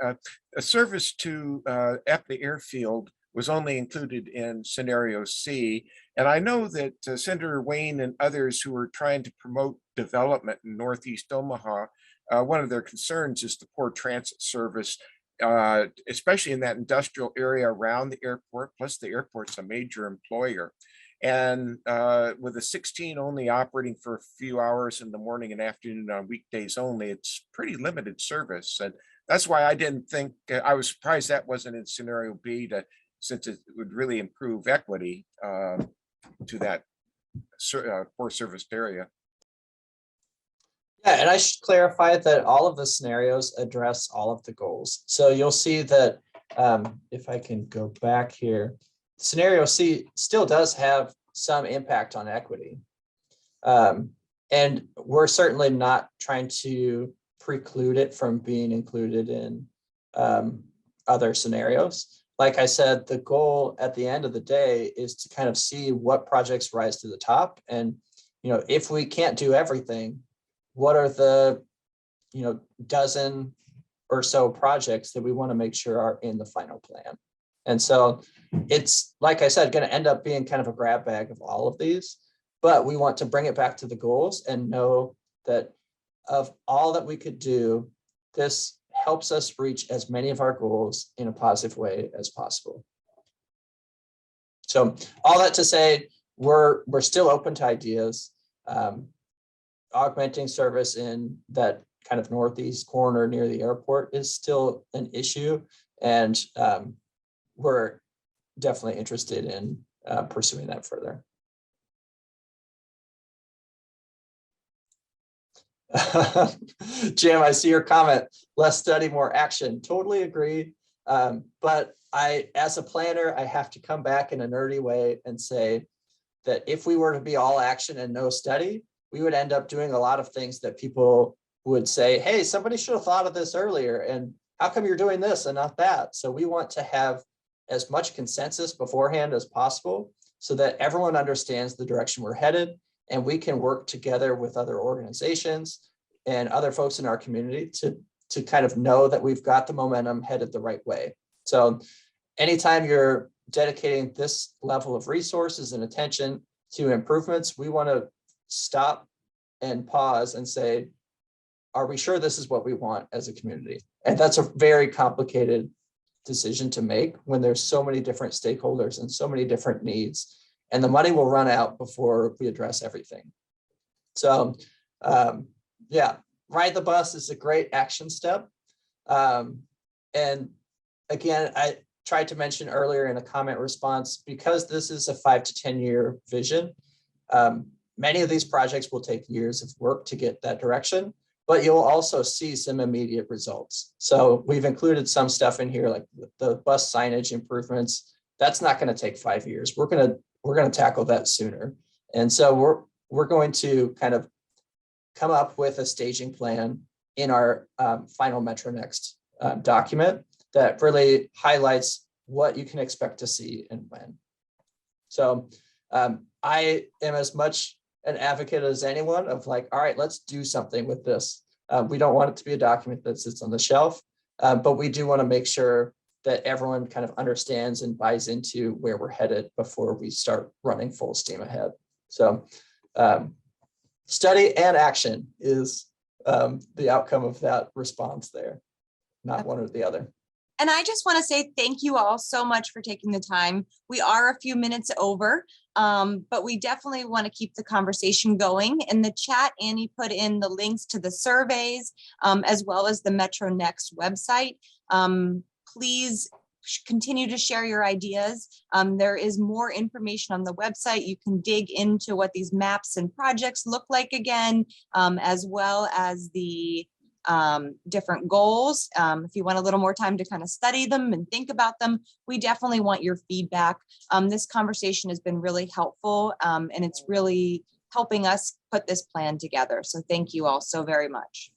a service to Eppley Airfield was only included in scenario C. And I know that Senator Wayne and others who are trying to promote development in Northeast Omaha, one of their concerns is the poor transit service, especially in that industrial area around the airport, plus the airport's a major employer. And with a 16 only operating for a few hours in the morning and afternoon on weekdays only, it's pretty limited service. And that's why I didn't think, I was surprised that wasn't in scenario B, since it would really improve equity to that poor serviced area. Yeah, and I should clarify that all of the scenarios address all of the goals. So you'll see that if I can go back here, scenario C still does have some impact on equity. And we're certainly not trying to preclude it from being included in other scenarios. Like I said, the goal at the end of the day is to kind of see what projects rise to the top. And, if we can't do everything, what are the, dozen or so projects that we want to make sure are in the final plan. And so it's, like I said, going to end up being kind of a grab bag of all of these, but we want to bring it back to the goals and know that of all that we could do, this helps us reach as many of our goals in a positive way as possible. So all that to say, we're still open to ideas. Augmenting service in that kind of northeast corner near the airport is still an issue, and we're definitely interested in pursuing that further. Jim, I see your comment. Less study, more action. Totally agree. But as a planner, I have to come back in a nerdy way and say that if we were to be all action and no study, we would end up doing a lot of things that people would say, hey, somebody should have thought of this earlier. And how come you're doing this and not that? So we want to have as much consensus beforehand as possible so that everyone understands the direction we're headed, and we can work together with other organizations and other folks in our community to kind of know that we've got the momentum headed the right way. So anytime you're dedicating this level of resources and attention to improvements, we want to stop and pause and say, are we sure this is what we want as a community? And that's a very complicated decision to make when there's so many different stakeholders and so many different needs, and the money will run out before we address everything. So yeah, ride the bus is a great action step. And again, I tried to mention earlier in a comment response, because this is a 5 to 10 year vision, many of these projects will take years of work to get that direction, but you'll also see some immediate results. So we've included some stuff in here, like the bus signage improvements. That's not going to take 5 years. We're going to tackle that sooner. And so we're going to kind of come up with a staging plan in our final MetroNEXT document that really highlights what you can expect to see and when. So I am as much an advocate as anyone of like, all right, let's do something with this. We don't want it to be a document that sits on the shelf, but we do want to make sure that everyone kind of understands and buys into where we're headed before we start running full steam ahead. So study and action is the outcome of that response there, not one or the other. And I just want to say thank you all so much for taking the time. We are a few minutes over, but we definitely want to keep the conversation going. In the chat, Annie put in the links to the surveys, as well as the MetroNEXT website. Please continue to share your ideas. There is more information on the website. You can dig into what these maps and projects look like again, as well as the different goals. If you want a little more time to kind of study them and think about them, we definitely want your feedback. This conversation has been really helpful, and it's really helping us put this plan together. So thank you all so very much.